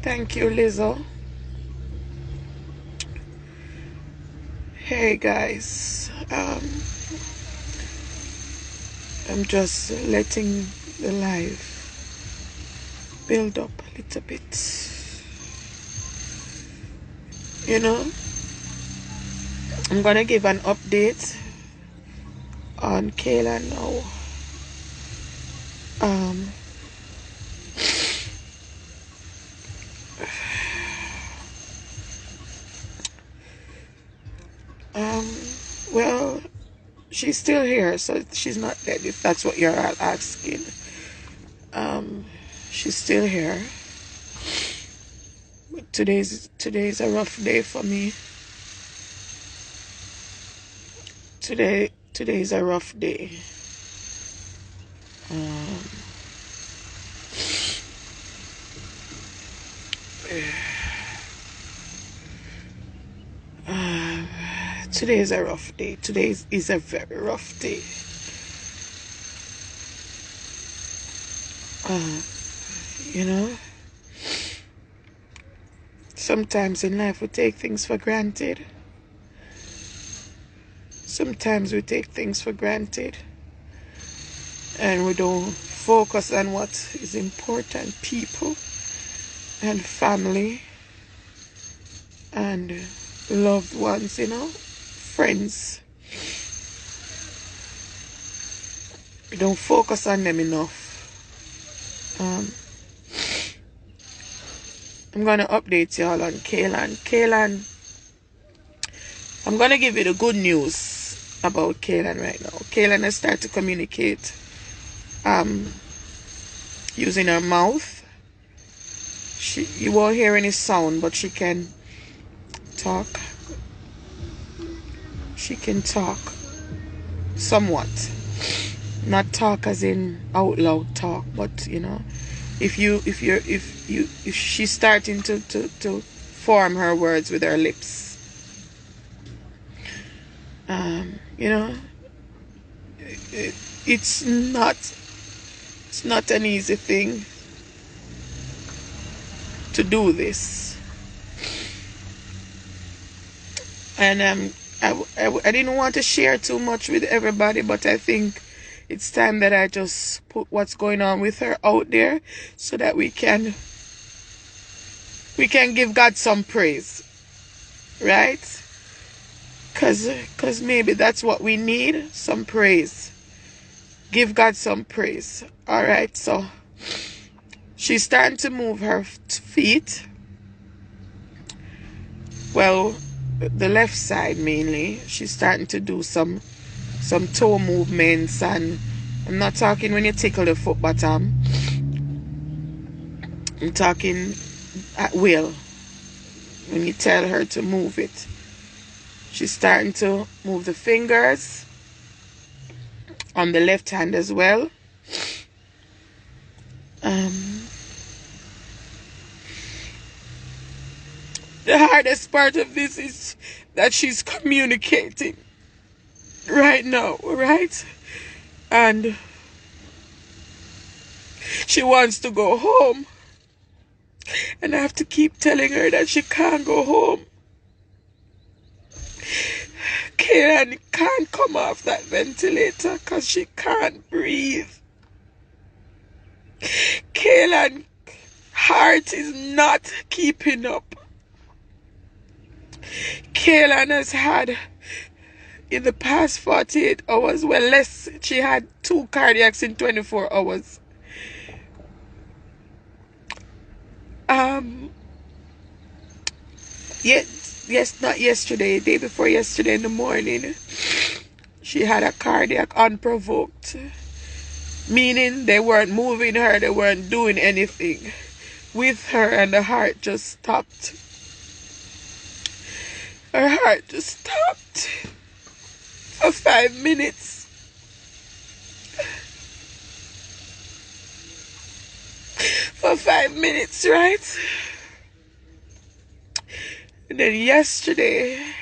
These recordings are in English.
Thank you, Lizzo. Hey guys, I'm just letting the live build up a little bit. You know, I'm gonna give an update on Kaylan now. Well, she's still here, so she's not dead, if that's what you're asking. She's still here. But today's a rough day for me. Today's a rough day. Today is a rough day. Today is a very rough day. You know, sometimes in life we take things for granted. Sometimes we take things for granted and we don't focus on what is important. People and family and loved ones, you know, friends. We don't focus on them enough. I'm gonna update y'all on Kaylan. Kaylan, I'm gonna give you the good news about Kaylan right now. Kaylan has started to communicate using her mouth. You won't hear any sound, but she can talk. She can talk somewhat. Not talk as in out loud talk, but you know, if she's starting to form her words with her lips. You know, it's not an easy thing to do this. And I didn't want to share too much with everybody, but I think it's time that I just put what's going on with her out there so that we can give God some praise, right? Cause maybe that's what we need, some praise. Give God some praise. All right, so she's starting to move her feet. Well, the left side mainly. She's starting to do some toe movements, and I'm not talking when you tickle the foot bottom. I'm talking at will, when you tell her to move it. She's starting to move the fingers on the left hand as well. The hardest part of this is that she's communicating right now, right? And she wants to go home. And I have to keep telling her that she can't go home. Kaylan can't come off that ventilator because she can't breathe. Kaylan's heart is not keeping up. Kaylan has had, in the past 48 hours, well, less, she had 2 cardiacs in 24 hours. Yes, not yesterday, day before yesterday in the morning, she had a cardiac unprovoked, meaning they weren't moving her, they weren't doing anything with her, and the heart just stopped. Her heart just stopped for 5 minutes. For 5 minutes, right? And then yesterday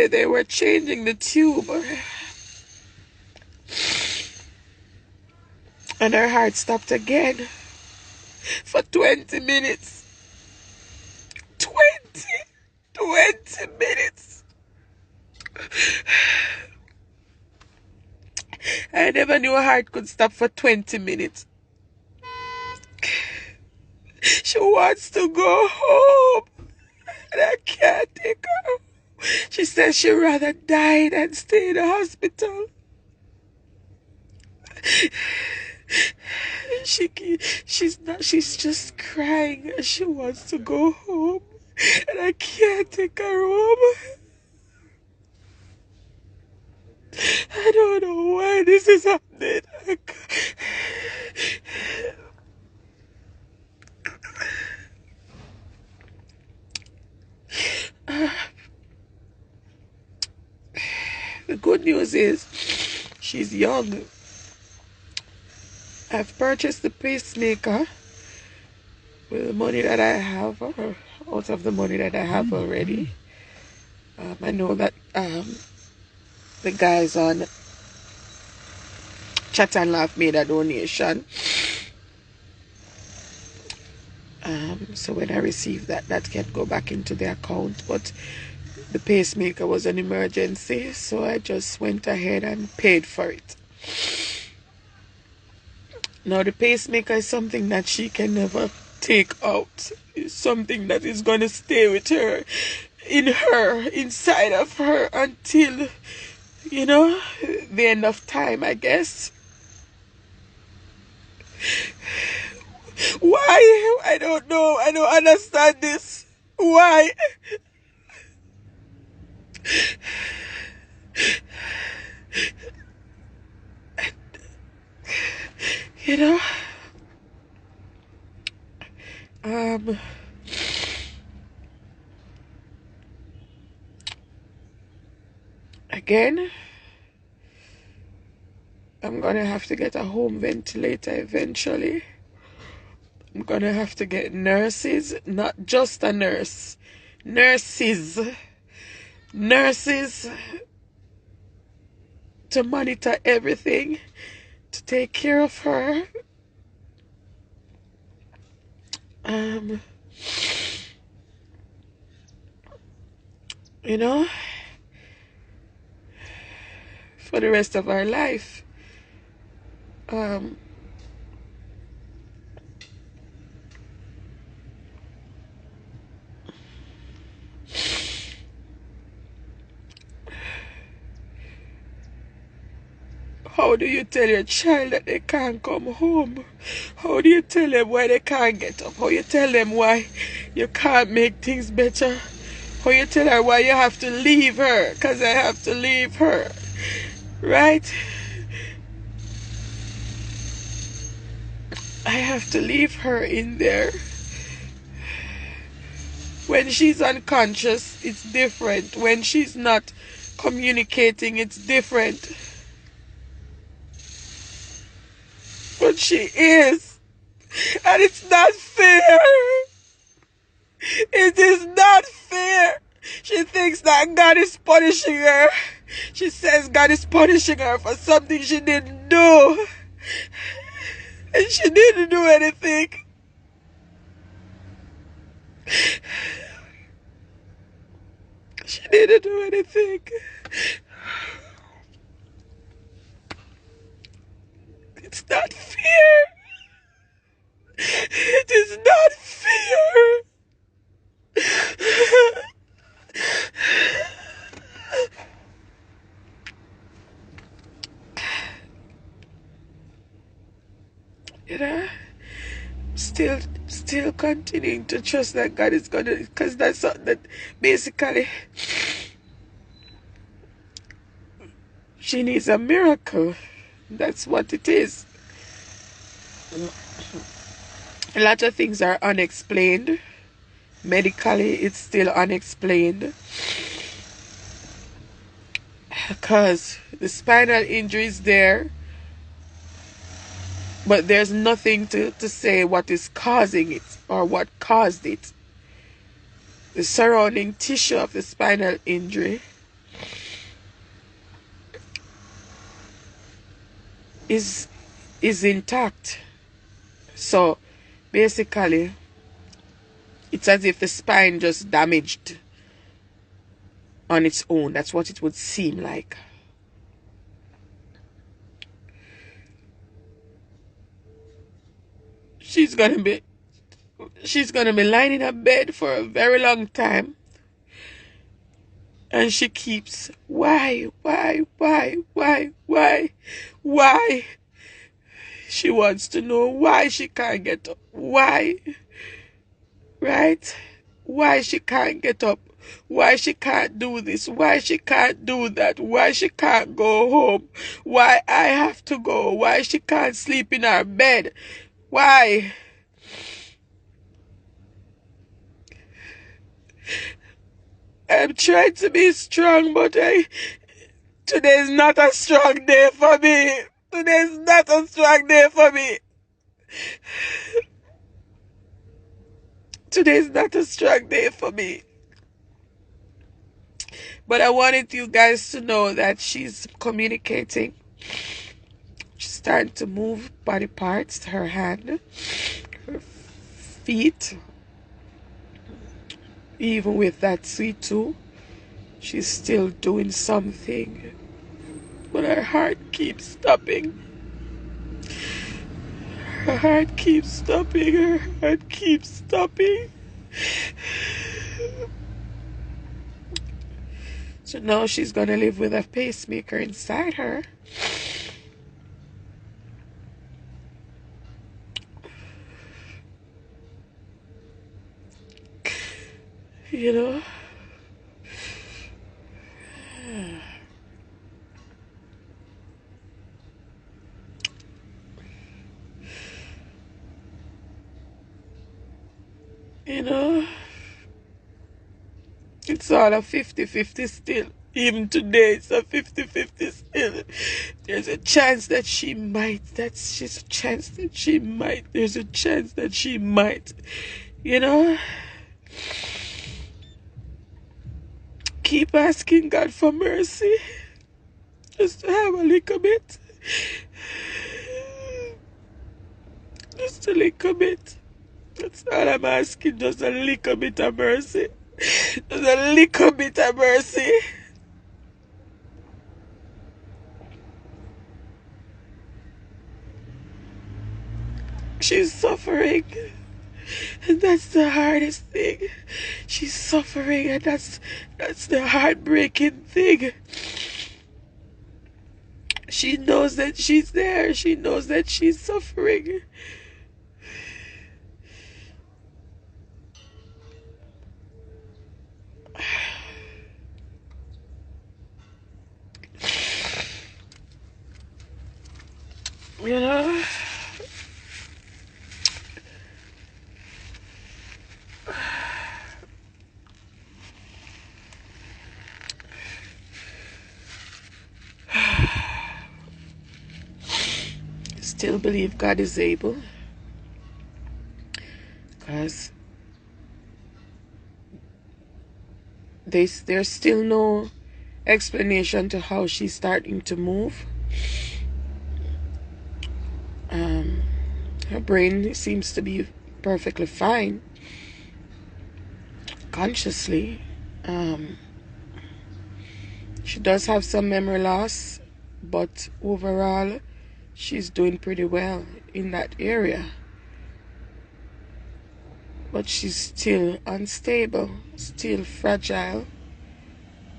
they were changing the tube. And her heart stopped again. for 20 minutes. 20 minutes. I never knew a heart could stop for 20 minutes. She wants to go home, and I can't take her home. She says she'd rather die than stay in the hospital. She's just crying and she wants to go home, and I can't take her home. I don't know why this is happening. The good news is she's young. I've purchased the pacemaker with the money that I have, or out of the money that I have already. I know that the guys on Chat and Laugh made a donation. So when I receive that, that can go back into the account. But the pacemaker was an emergency, so I just went ahead and paid for it. Now the pacemaker is something that she can never take out. It's something that is going to stay with her, inside of her until, the end of time, I guess. Why? I don't know. I don't understand this. Why? Again, I'm gonna have to get a home ventilator eventually. I'm gonna have to get nurses, not just a nurse. Nurses to monitor everything, to take care of her. For the rest of our life. How do you tell your child that they can't come home? How do you tell them why they can't get up? How you tell them why you can't make things better? How you tell her why you have to leave her? Because I have to leave her. Right? I have to leave her in there. When she's unconscious, it's different. When she's not communicating, it's different. But she is. And it's not fair. It is not fair. She thinks that God is punishing her. She says God is punishing her for something she didn't do. And she didn't do anything. She didn't do anything. It's not fair. It is not fair. Still continuing to trust that God is gonna, because that's something that basically she needs a miracle. That's what it is. A lot of things are unexplained. Medically, it's still unexplained. Because the spinal injury is there, but there's nothing to say what is causing it or what caused it. The surrounding tissue of the spinal injury is intact. So Basically, it's as if the spine just damaged on its own. That's what it would seem like. She's gonna be lying in her bed for a very long time. And she keeps, why? She wants to know why she can't get up. Why? Right? Why she can't get up. Why she can't do this. Why she can't do that. Why she can't go home. Why I have to go. Why she can't sleep in her bed. Why? I'm trying to be strong, but today's not a strong day for me. Today's not a strong day for me. Today's not a strong day for me. But I wanted you guys to know that she's communicating. She's starting to move body parts, her hand, her feet. Even with that C2, she's still doing something. But her heart keeps stopping. Her heart keeps stopping. Her heart keeps stopping. So now she's gonna live with a pacemaker inside her. You know? You know? It's all a 50-50 still. Even today, it's a 50-50 still. There's a chance that she might. There's a chance that she might. There's a chance that she might. You know? Keep asking God for mercy. Just to have a little bit. Just a little bit. That's all I'm asking. Just a little bit of mercy. Just a little bit of mercy. She's suffering. And that's the hardest thing. She's suffering, and that's the heartbreaking thing. She knows that she's there. She knows that she's suffering. You know? Still believe God is able, because there's still no explanation to how she's starting to move. Her brain seems to be perfectly fine consciously. She does have some memory loss, but overall she's doing pretty well in that area. But she's still unstable, still fragile,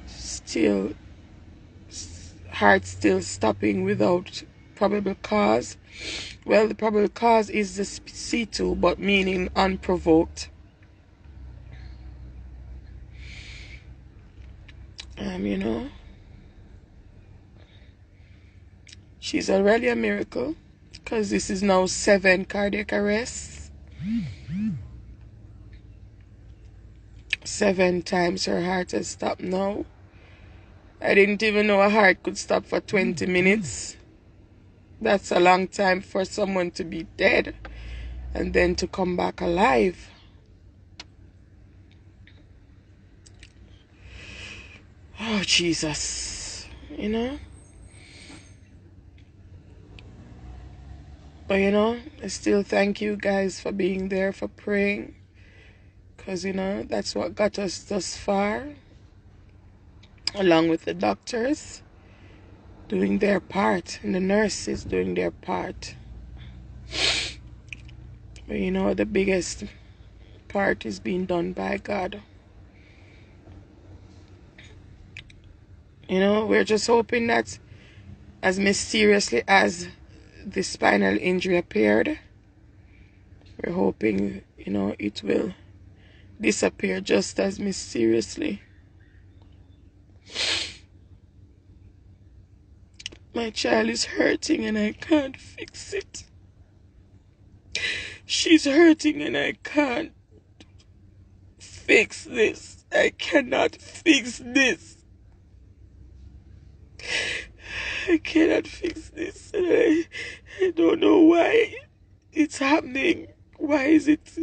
still heart still stopping without probable cause. Well, the probable cause is the C2, but meaning unprovoked. You know, she's already a miracle, because this is now 7 cardiac arrests. 7 times her heart has stopped now. I didn't even know a heart could stop for 20 minutes. That's a long time for someone to be dead and then to come back alive. Oh, Jesus. You know? But you know, I still thank you guys for being there, for praying. Because, you know, that's what got us thus far. Along with the doctors doing their part and the nurses doing their part. But you know, the biggest part is being done by God. You know, we're just hoping that as mysteriously as the spinal injury appeared, we're hoping, you know, it will disappear just as mysteriously. My child is hurting and I can't fix it. She's hurting and I can't fix this. I cannot fix this. I cannot fix this. I don't know why it's happening. Why is it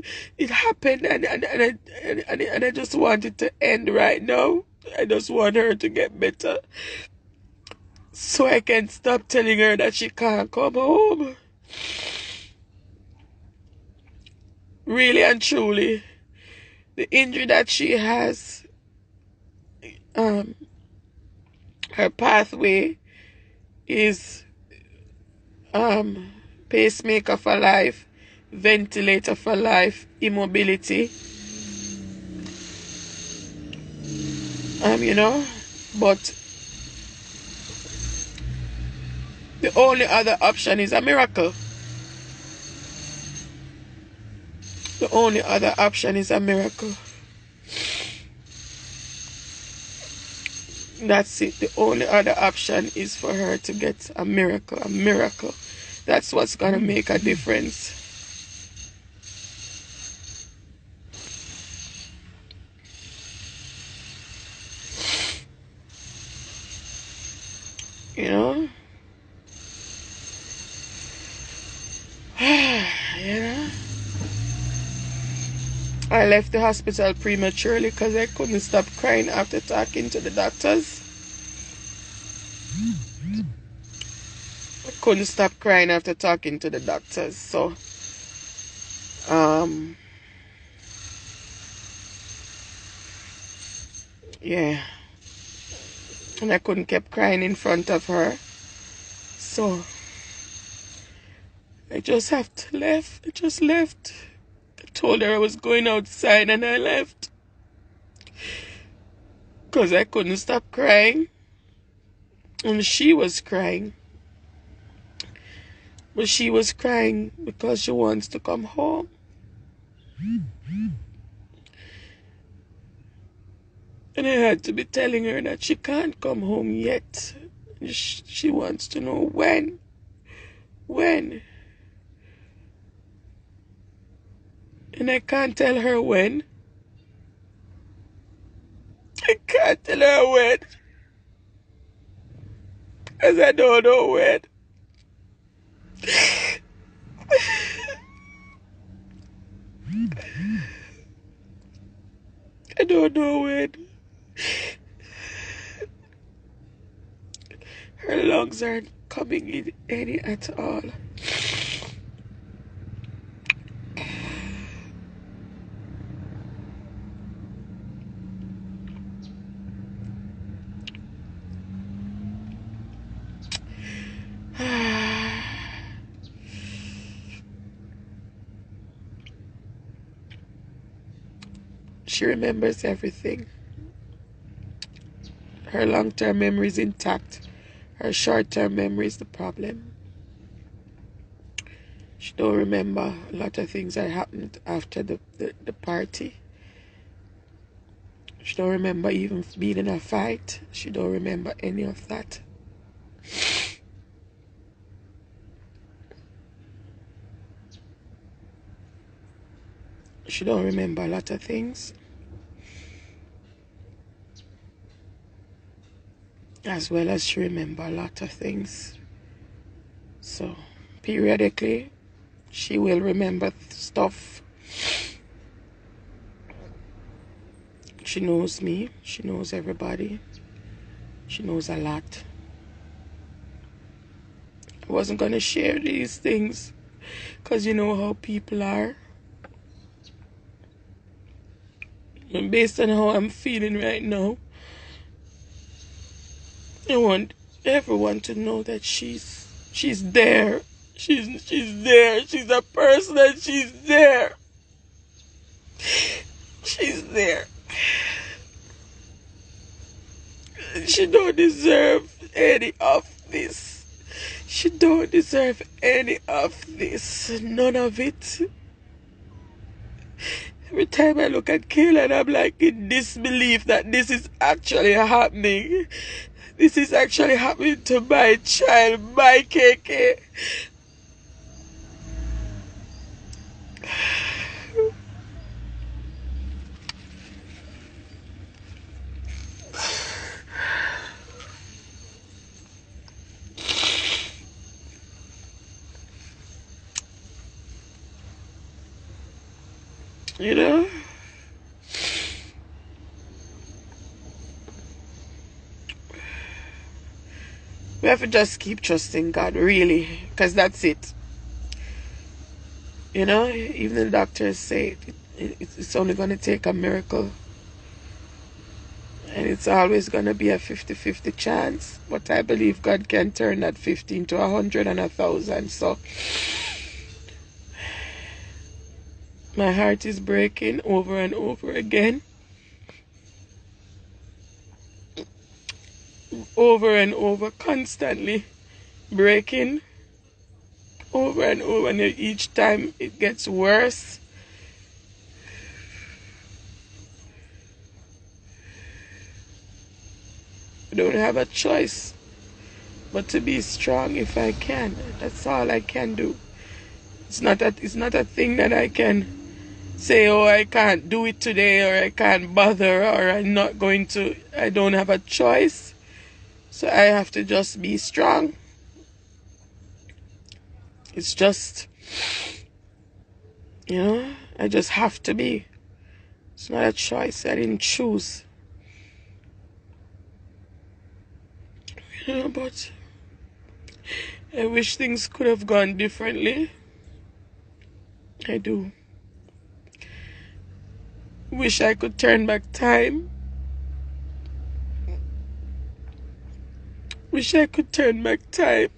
happened and I just want it to end right now. I just want her to get better. So I can stop telling her that she can't come home. Really and truly, the injury that she has, her pathway is pacemaker for life, ventilator for life, immobility. You know, but the only other option is a miracle. The only other option is a miracle. That's it. The only other option is for her to get a miracle. A miracle. That's what's going to make a difference. You know? You know? I left the hospital prematurely because I couldn't stop crying after talking to the doctors. I couldn't stop crying after talking to the doctors. So, yeah. And I couldn't keep crying in front of her. So, I just have to leave. I just left. I told her I was going outside and I left. Because I couldn't stop crying. And she was crying. But she was crying because she wants to come home. And I had to be telling her that she can't come home yet. She wants to know when. When. And I can't tell her when. I can't tell her when. Because I don't know when. I don't know when. Her lungs aren't coming in any at all. She remembers everything. Her long-term memory is intact. Her short-term memory is the problem. She don't remember a lot of things that happened after the party. She don't remember even being in a fight. She don't remember any of that. She don't remember a lot of things. As well as she remember a lot of things. So, periodically, she will remember stuff. She knows me. She knows everybody. She knows a lot. I wasn't going to share these things Because you know how people are. And based on how I'm feeling right now, I want everyone to know that she's there. She's there. She's a person and she's there. She's there. She don't deserve any of this. She don't deserve any of this. None of it. Every time I look at Kaylan, I'm like in disbelief that this is actually happening. This is actually happening to my child, my KK. You know? We have to just keep trusting God, really, because that's it. You know, even the doctors say it's only going to take a miracle. And it's always going to be a 50-50 chance. But I believe God can turn that 50 into 100 and 1,000. So my heart is breaking over and over again. Over and over, constantly breaking. Over and over, and each time it gets worse. I don't have a choice but to be strong if I can. That's all I can do. It's not a thing that I can say, oh, I can't do it today, or I can't bother, or I'm not going to. I don't have a choice. So I have to just be strong. It's just, you know, I just have to be. It's not a choice. I didn't choose. You know, but I wish things could have gone differently. I do. Wish I could turn back time. Wish I could turn back time.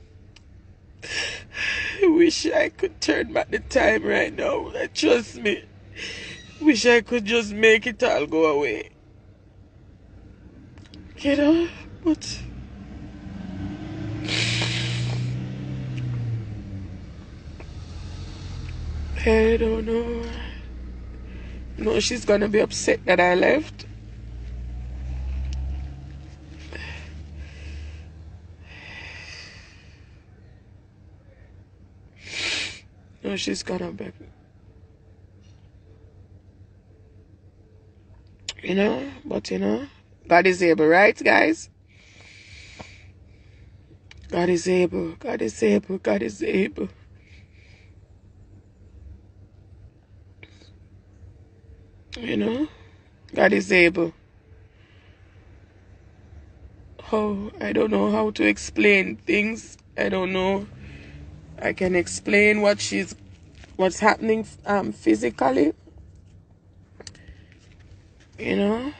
I wish I could turn back the time right now. Trust me. Wish I could just make it all go away. You know, but I don't know. No, she's gonna be upset that I left. No, she's gonna be. You know, but you know, God is able, right, guys? God is able. God is able. God is able. You know, God is able. How? I don't know how to explain things. I don't know. I can explain what's happening physically. You know,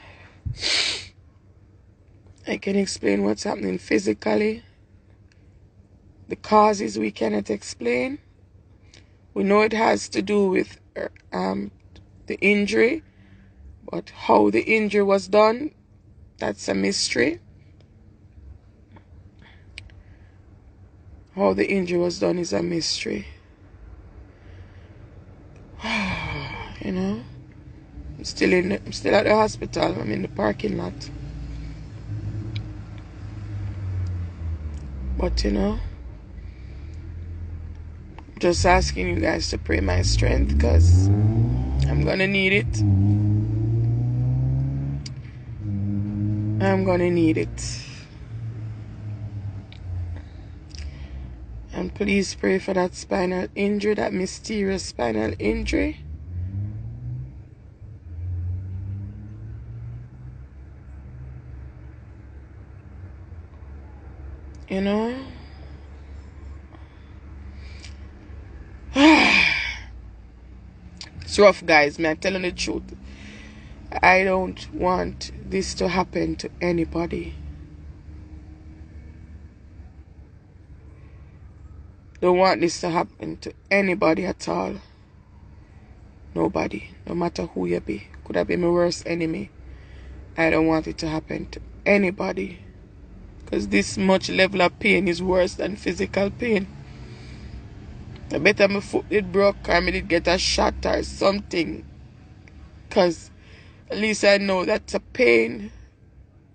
I can explain what's happening physically. The causes we cannot explain. We know it has to do with the injury, but how the injury was done, that's a mystery. How the injury was done is a mystery. You know, I'm still at the hospital. I'm in the parking lot. But you know, just asking you guys to pray my strength, because I'm gonna need it. I'm gonna need it. And please pray for that spinal injury, that mysterious spinal injury. You know? It's rough, guys. I'm telling the truth. I don't want this to happen to anybody. Don't want this to happen to anybody at all. Nobody. No matter who you be. Could have been my worst enemy. I don't want it to happen to anybody. Because this much level of pain is worse than physical pain. I better my foot did broke or me did get a shot or something. Because at least I know that's a pain,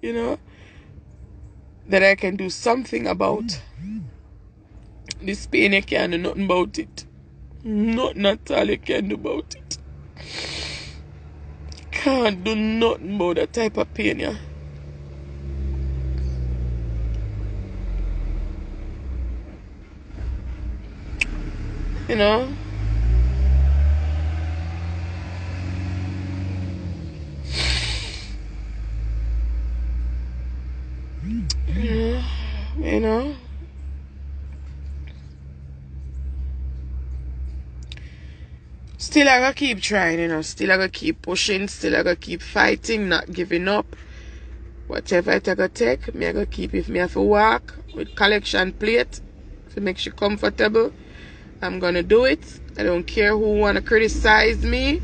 you know, that I can do something about. This pain, you can't do nothing about it. Nothing at all you can do about it. Can't do nothing about that type of pain, yeah. You know? Yeah, you know? Still I gotta keep trying, you know. Still I gotta keep pushing. Still I gotta keep fighting, not giving up. Whatever it I gotta take, me I gotta keep. If me have to walk with collection plate to make you comfortable, I'm gonna do it. I don't care who wanna criticize me.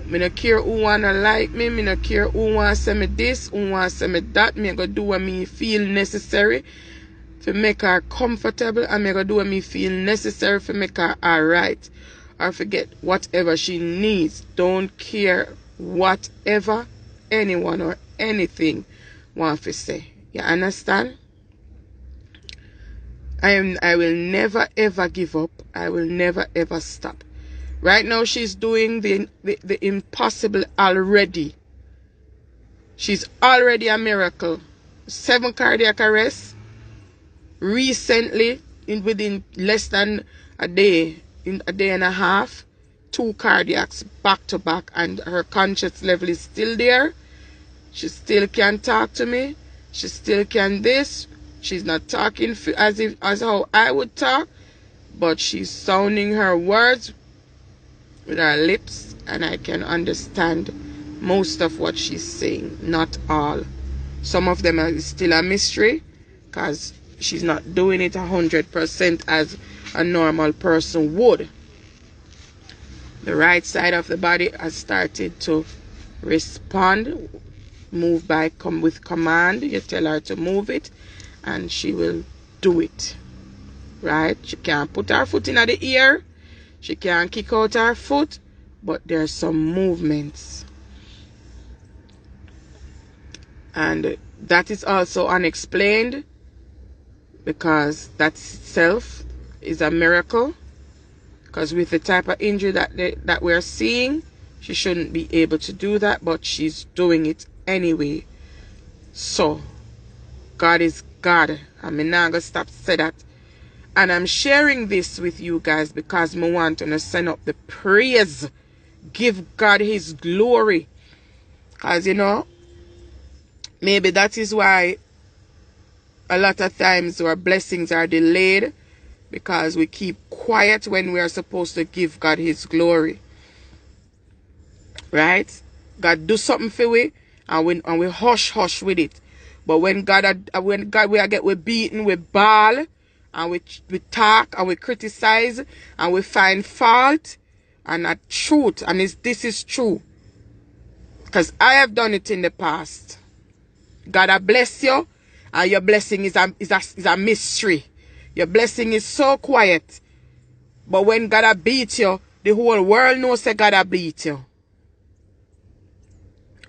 Me no care who wanna like me. Me no care who wanna say me this, who wanna say me that. Me gonna do what me feel necessary to make her comfortable, and me gonna do what me feel necessary to make her alright. Or forget whatever she needs. Don't care whatever anyone or anything want to say. You understand? I will never ever give up. I will never ever stop. Right now she's doing the impossible already. She's already a miracle. 7 cardiac arrests recently, within less than a day, in a day and a half, 2 cardiacs back to back, and her conscious level is still there. She still can talk to me. She still can this. She's not talking as how I would talk, but she's sounding her words with her lips, and I can understand most of what she's saying. Not all. Some of them are still a mystery, because she's not doing it 100% as a normal person would. The right side of the body has started to respond, move with command. You tell her to move it, and she will do it. Right? She can't put her foot in the ear. She can't kick out her foot, but there's some movements. And that is also unexplained, because that itself is a miracle. Because with the type of injury that we're seeing, she shouldn't be able to do that, but she's doing it anyway. So, God is God. I'm not going to stop to say that. And I'm sharing this with you guys because I want to send up the praise. Give God his glory. Because, you know, maybe that is why a lot of times our blessings are delayed, because we keep quiet when we are supposed to give God his glory. Right? God do something for we, and we hush with it. But when we beaten, we bawl, and we talk, and we criticize, and we find fault, and not truth. And this is true. Because I have done it in the past. God I bless you, and your blessing is a mystery. Your blessing is so quiet. But when God a beat you, the whole world knows that God a beat you.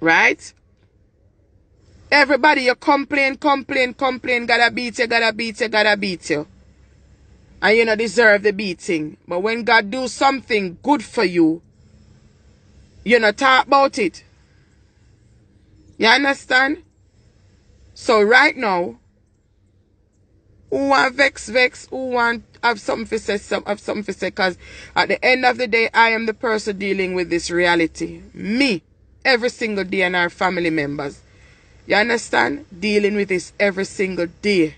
Right? Everybody, you complain, God a beat you, God a beat you, God a beat you. And you don't deserve the beating. But when God do something good for you, you not talk about it. You understand? So right now, who want vex, who want have something to say, because at the end of the day, I am the person dealing with this reality. Me, every single day, and our family members. You understand? Dealing with this every single day.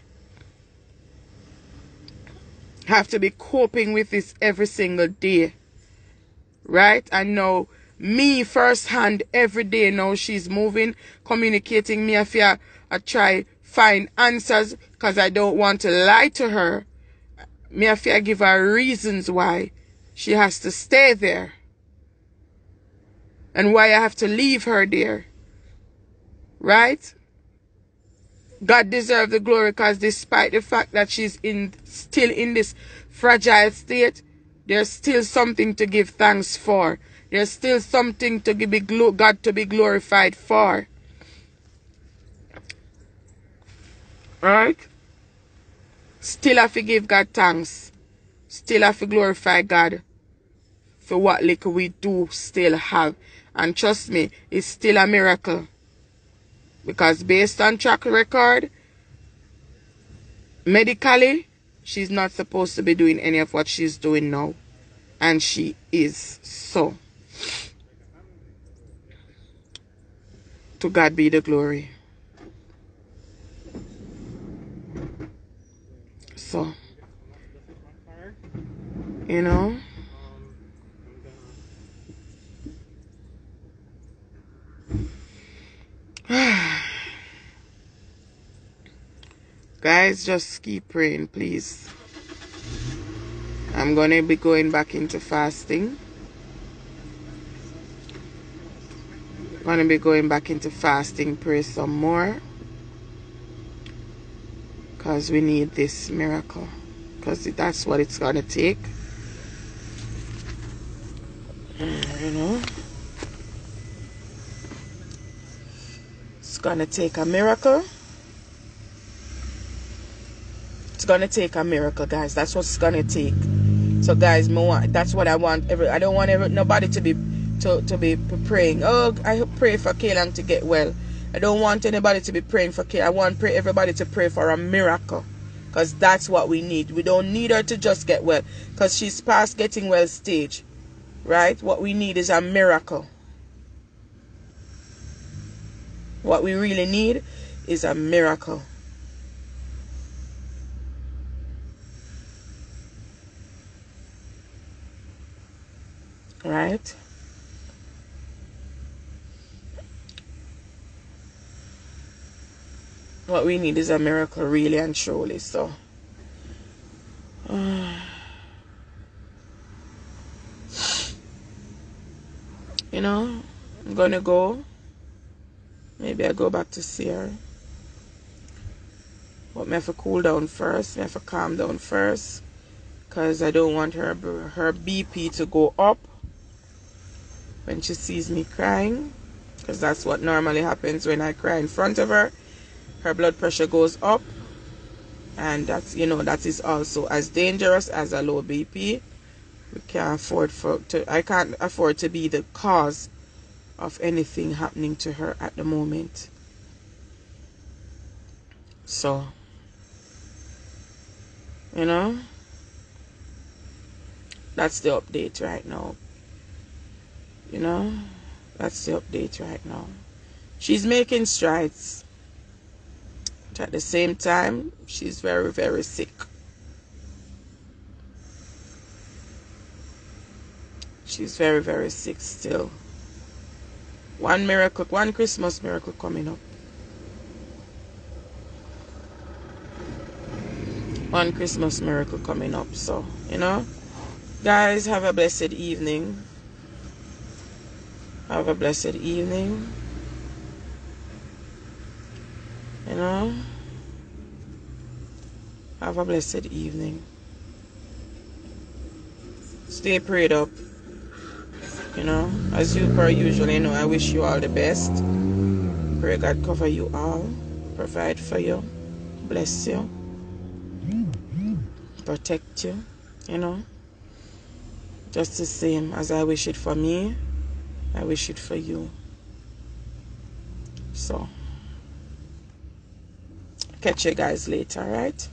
Have to be coping with this every single day. right? And now me firsthand every day now she's moving, communicating. Me if I try find answers because I don't want to lie to her. Me if I give her reasons why she has to stay there and why I have to leave her there, right? God deserves the glory because despite the fact that she's still in this fragile state, there's still something to give thanks for. There's still something to give God to be glorified for. Right? Still have to give God thanks. Still have to glorify God for what little we do still have. And trust me, it's still a miracle. Because based on track record, medically, she's not supposed to be doing any of what she's doing now. And she is. So, to God be the glory. So, you know, guys, just keep praying, please. I'm going to be going back into fasting. I'm going to be going back into fasting, pray some more. Because we need this miracle. Because that's what it's going to take. You know. It's going to take a miracle. It's going to take a miracle, guys. That's what it's going to take. So, guys, that's what I want. I don't want nobody to be praying. Oh, I pray for Kaylan to get well. I don't want anybody to be praying for Kaylan. I want everybody to pray for a miracle. Because that's what we need. We don't need her to just get well. Because she's past getting well stage. Right? What we need is a miracle. What we really need is a miracle. Right? What we need is a miracle, really and truly. So, you know, I'm gonna go. Maybe I go back to see her. But I have to cool down first. I have to calm down first. Because I don't want her BP to go up when she sees me crying. Because that's what normally happens when I cry in front of her. Her blood pressure goes up. And that's, you know, that is also as dangerous as a low BP. We can't afford I can't afford to be the cause of anything happening to her at the moment. So, you know, that's the update right now. You know, that's the update right now. She's making strides. But at the same time, she's very, very sick. She's very, very sick still. One Christmas miracle coming up. One Christmas miracle coming up. So, you know, guys, have a blessed evening. Have a blessed evening. You know, have a blessed evening. Stay prayed up. You know, as you per usual, you know, I wish you all the best. Pray God cover you all, provide for you, bless you, protect you, you know. Just the same as I wish it for me, I wish it for you. So, catch you guys later, alright?